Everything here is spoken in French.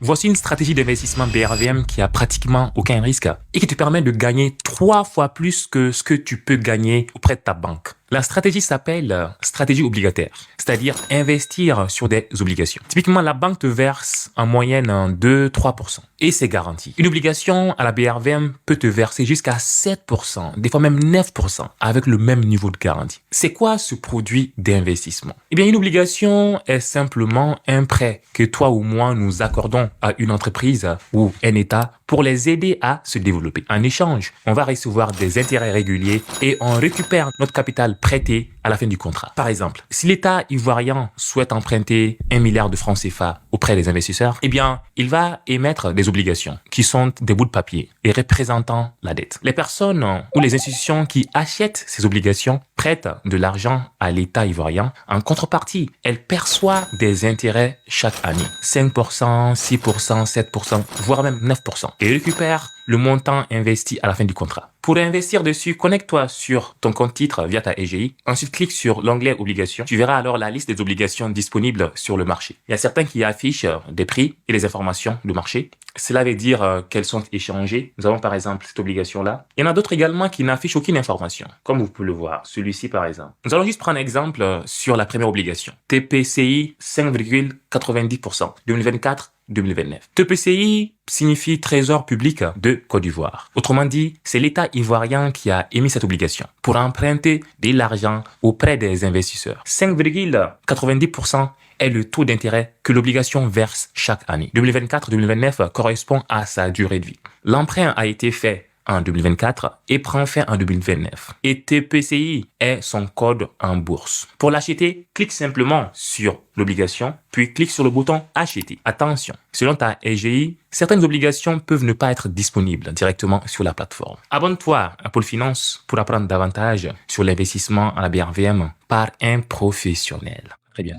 Voici une stratégie d'investissement BRVM qui a pratiquement aucun risque et qui te permet de gagner 3 fois plus que ce que tu peux gagner auprès de ta banque. La stratégie s'appelle stratégie obligataire, c'est-à-dire investir sur des obligations. Typiquement, la banque te verse en moyenne 2-3% et c'est garanti. Une obligation à la BRVM peut te verser jusqu'à 7%, des fois même 9% avec le même niveau de garantie. C'est quoi ce produit d'investissement? Eh bien, une obligation est simplement un prêt que toi ou moi nous accordons à une entreprise ou un État pour les aider à se développer. En échange, on va recevoir des intérêts réguliers et on récupère notre capital prêté à la fin du contrat. Par exemple, si l'État ivoirien souhaite emprunter 1 milliard de francs CFA auprès des investisseurs, eh bien, il va émettre des obligations qui sont des bouts de papier et représentant la dette. Les personnes ou les institutions qui achètent ces obligations prêtent de l'argent à l'État ivoirien. En contrepartie, elles perçoivent des intérêts chaque année. 5%, 6%, 7%, voire même 9%. Et récupèrent le montant investi à la fin du contrat. Pour investir dessus, connecte-toi sur ton compte titre via ta EGI. Ensuite, clique sur l'onglet obligations. Tu verras alors la liste des obligations disponibles sur le marché. Il y a certains qui affichent des prix et les informations du marché. Cela veut dire qu'elles sont échangées. Nous avons par exemple cette obligation-là. Il y en a d'autres également qui n'affichent aucune information, comme vous pouvez le voir. Celui-ci par exemple. Nous allons juste prendre un exemple sur la première obligation. TPCI 5,90%. 2024-2029. TPCI signifie Trésor public de Côte d'Ivoire. Autrement dit, c'est l'État ivoirien qui a émis cette obligation pour emprunter de l'argent auprès des investisseurs. 5,90% est le taux d'intérêt que l'obligation verse chaque année. 2024-2029 correspond à sa durée de vie. L'emprunt a été fait en 2024 et prend fin en 2029. Et TPCI est son code en bourse. Pour l'acheter, clique simplement sur l'obligation, puis clique sur le bouton acheter. Attention, selon ta EGI, certaines obligations peuvent ne pas être disponibles directement sur la plateforme. Abonne-toi à Pôle Finance pour apprendre davantage sur l'investissement à la BRVM par un professionnel. Très bien.